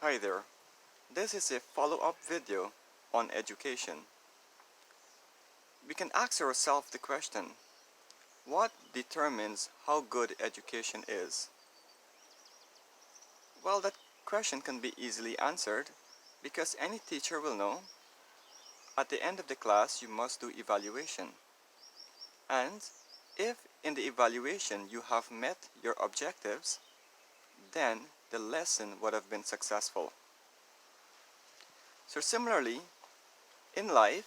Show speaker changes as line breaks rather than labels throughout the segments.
Hi there, this is a follow-up video on education. We can ask ourselves the question, what determines how good education is? Well, that question can be easily answered because any teacher will know at the end of the class you must do evaluation. And if in the evaluation you have met your objectives, then the lesson would have been successful. So similarly, in life,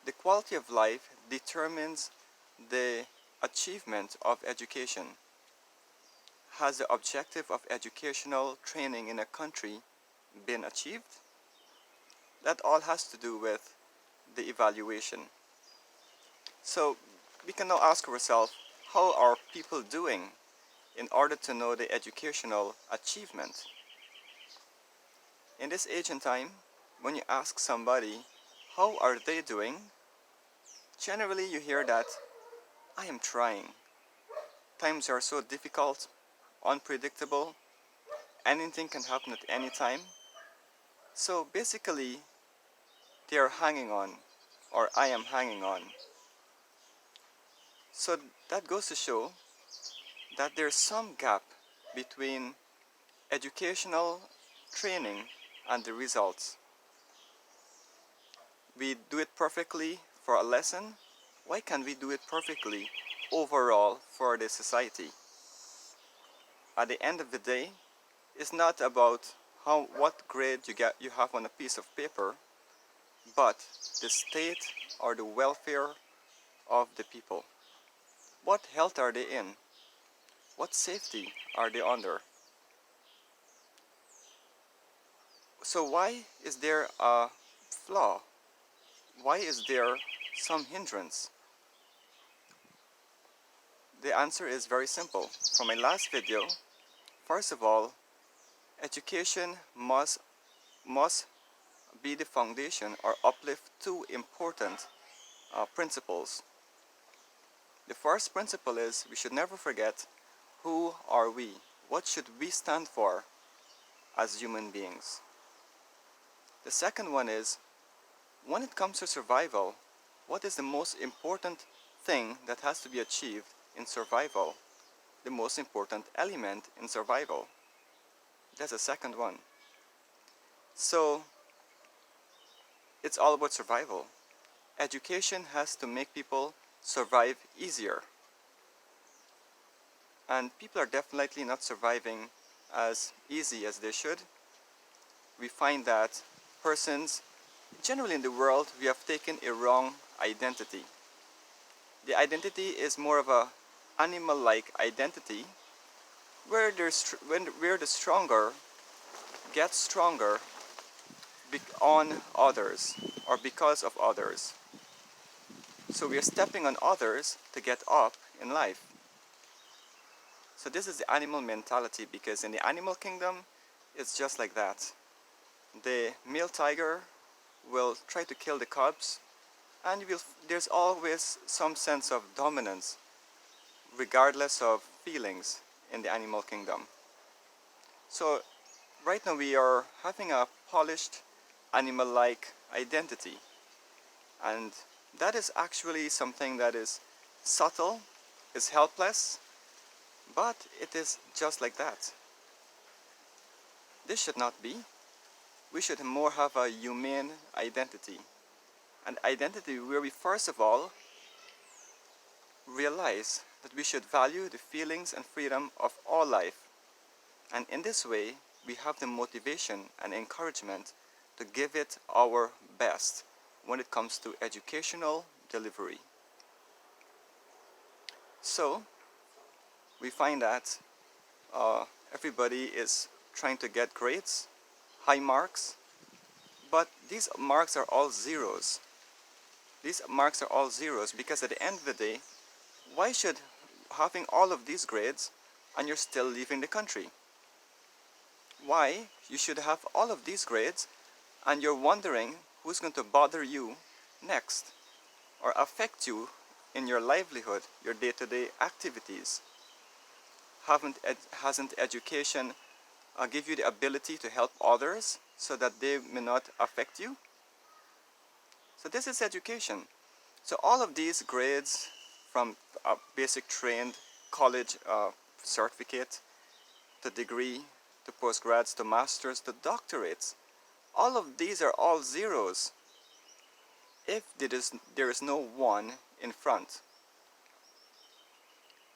the quality of life determines the achievement of education. Has the objective of educational training in a country been achieved? That all has to do with the evaluation. So we can now ask ourselves, how are people doing in order to know the educational achievement? In this age and time, when you ask somebody, how are they doing? Generally you hear that, I am trying. Times are so difficult, unpredictable, anything can happen at any time. So basically, they are hanging on, or I am hanging on. So that goes to show that there's some gap between educational training and the results. We do it perfectly for a lesson. Why can't we do it perfectly overall for the society? At the end of the day, it's not about what grade you have on a piece of paper, but the state or the welfare of the people. What health are they in? What safety are they under? So why is there a flaw? Why is there some hindrance? The answer is very simple. From my last video, first of all, education must be the foundation or uplift two important principles. The first principle is we should never forget, who are we? What should we stand for as human beings? The second one is, when it comes to survival, what is the most important thing that has to be achieved in survival? The most important element in survival. That's the second one. So, it's all about survival. Education has to make people survive easier. And people are definitely not surviving as easy as they should. We find that persons, generally in the world, we have taken a wrong identity. The identity is more of a animal-like identity where the stronger gets stronger on others or because of others. So we are stepping on others to get up in life. So this is the animal mentality, because in the animal kingdom, it's just like that. The male tiger will try to kill the cubs, and there's always some sense of dominance, regardless of feelings in the animal kingdom. So right now we are having a polished animal-like identity, and that is actually something that is subtle, is helpless, but it is just like that. This should not be. We should more have a humane identity. An identity where we first of all realize that we should value the feelings and freedom of all life. And in this way, we have the motivation and encouragement to give it our best when it comes to educational delivery. So, we find that everybody is trying to get grades, high marks, but these marks are all zeros. These marks are all zeros because at the end of the day, why should having all of these grades and you're still leaving the country? Why you should have all of these grades and you're wondering who's going to bother you next or affect you in your livelihood, your day-to-day activities? Hasn't education give you the ability to help others so that they may not affect you. So this is education. So all of these grades, from basic trained college certificate to degree to postgrads to masters to doctorates, all of these are all zeros if there is no one in front.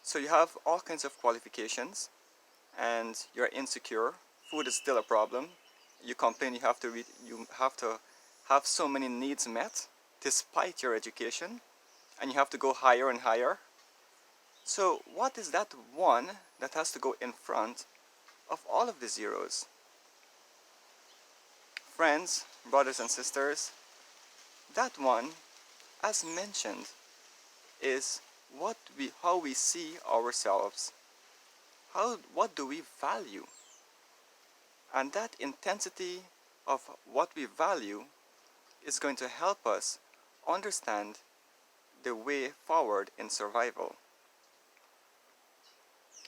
So you have all kinds of qualifications and you're insecure. Food is still a problem. You complain you have to have so many needs met despite your education, and you have to go higher and higher. So what is that one that has to go in front of all of the zeros? Friends, brothers and sisters, that one, as mentioned, is how we see ourselves. What do we value? And that intensity of what we value is going to help us understand the way forward in survival.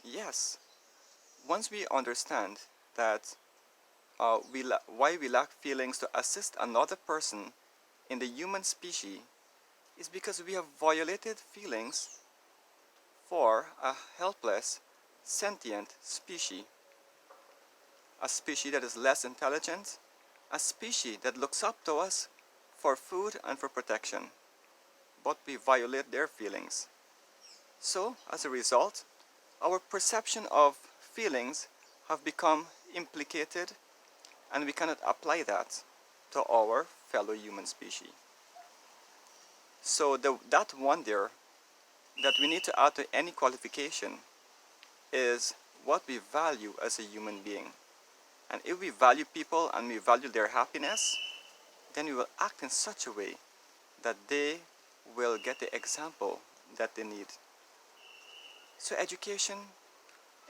Yes, once we understand that why we lack feelings to assist another person in the human species is because we have violated feelings for a helpless, sentient species. A species that is less intelligent, a species that looks up to us for food and for protection, but we violate their feelings. So, as a result, our perception of feelings have become implicated, and we cannot apply that to our fellow human species. So that one there that we need to add to any qualification is what we value as a human being. And if we value people and we value their happiness, then we will act in such a way that they will get the example that they need. So education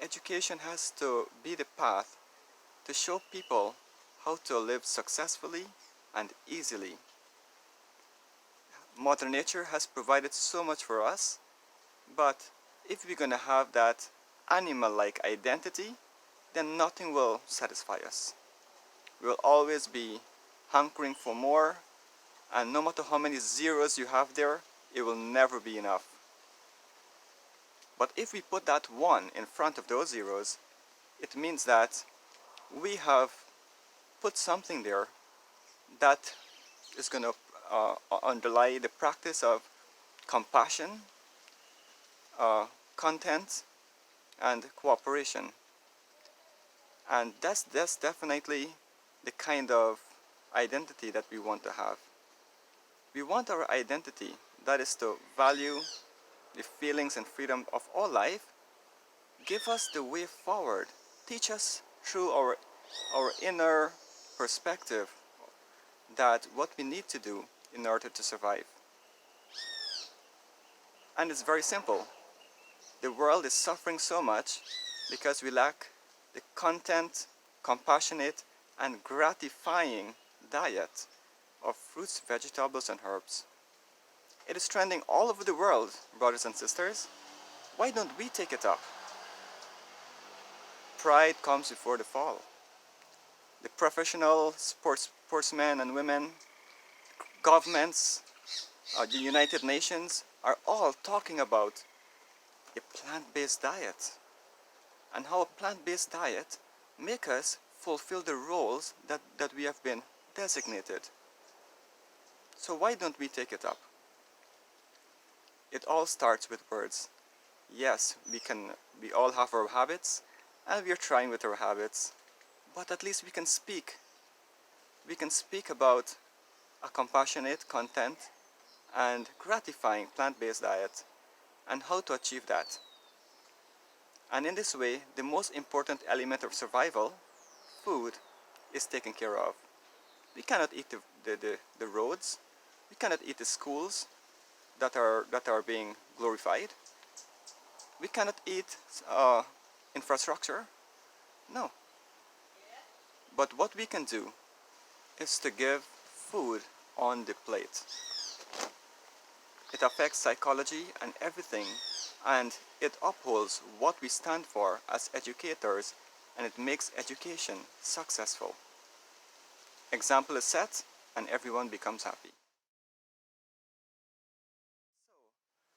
has to be the path to show people how to live successfully and easily. Mother Nature has provided so much for us, but if we're going to have that animal-like identity, then nothing will satisfy us. We will always be hankering for more, and no matter how many zeros you have there, it will never be enough. But if we put that one in front of those zeros, it means that we have put something there that is going to underlie the practice of compassion, content, and cooperation. And that's definitely the kind of identity that we want to have. We want our identity, that is to value the feelings and freedom of all life, give us the way forward, teach us through our inner perspective that what we need to do in order to survive. And it's very simple. The world is suffering so much because we lack the content, compassionate, and gratifying diet of fruits, vegetables, and herbs. It is trending all over the world, brothers and sisters. Why don't we take it up? Pride comes before the fall. The professional sportsmen and women, governments, the United Nations are all talking about a plant-based diet and how a plant-based diet makes us fulfill the roles that we have been designated. So why don't we take it up? It all starts with words. Yes, we all have our habits, and we are trying with our habits, but at least we can speak. We can speak about a compassionate, content, and gratifying plant-based diet and how to achieve that. And in this way, the most important element of survival, food, is taken care of. We cannot eat the roads. We cannot eat the schools that are being glorified. We cannot eat infrastructure. No. But what we can do is to give food on the plate. It affects psychology and everything, and it upholds what we stand for as educators and it makes education successful. Example is set and everyone becomes happy.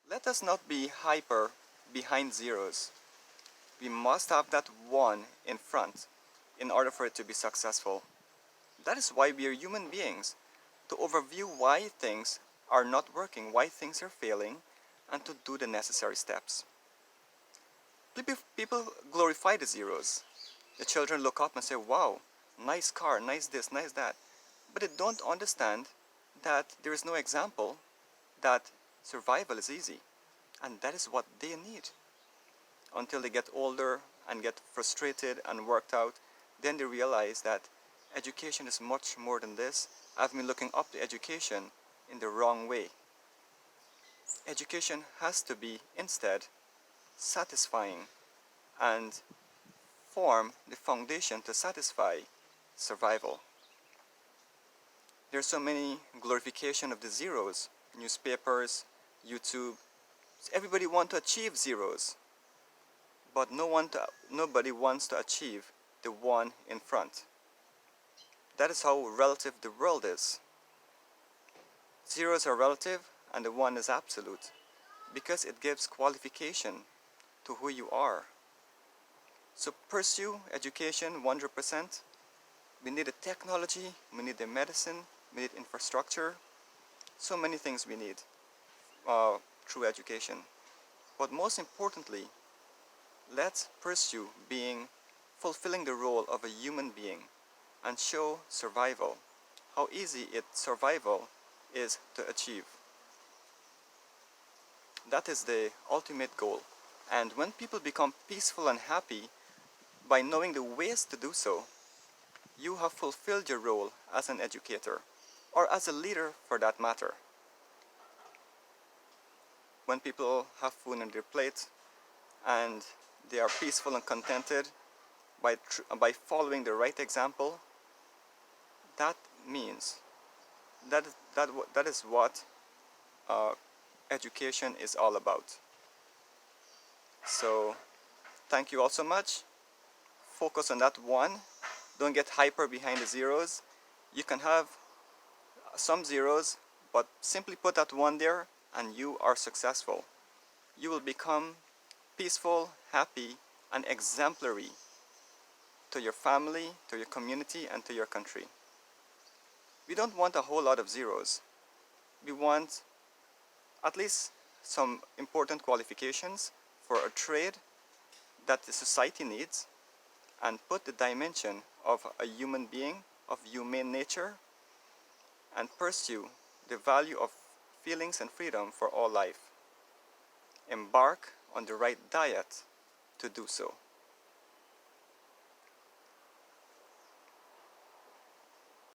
Let us not be hyper behind zeros. We must have that one in front in order for it to be successful. That is why we are human beings, to overview why things are not working, why things are failing, and to do the necessary steps. People glorify the zeros. The children look up and say, wow, nice car, nice this, nice that. But they don't understand that there is no example that survival is easy. And that is what they need. Until they get older and get frustrated and worked out, then they realize that education is much more than this. I've been looking up to education in the wrong way. Education has to be instead satisfying and form the foundation to satisfy survival. There's so many glorification of the zeros, newspapers, YouTube. Everybody wants to achieve zeros, but nobody wants to achieve the one in front. That is how relative the world is. Zeros are relative and the one is absolute, because it gives qualification to who you are. So pursue education 100%. We need the technology, we need the medicine, we need infrastructure, so many things we need through education. But most importantly, let's pursue fulfilling the role of a human being and show survival, how easy survival is to achieve. That is the ultimate goal. And when people become peaceful and happy by knowing the ways to do so, you have fulfilled your role as an educator, or as a leader for that matter. When people have food on their plate and they are peaceful and contented by following the right example, that means that is what education is all about. So thank you all so much. Focus on that one. Don't get hyper behind the zeros. You can have some zeros, but simply put that one there and you are successful. You will become peaceful, happy, and exemplary to your family, to your community, and to your country. We don't want a whole lot of zeros. We want at least some important qualifications for a trade that the society needs, and put the dimension of a human being, of humane nature, and pursue the value of feelings and freedom for all life. Embark on the right diet to do so.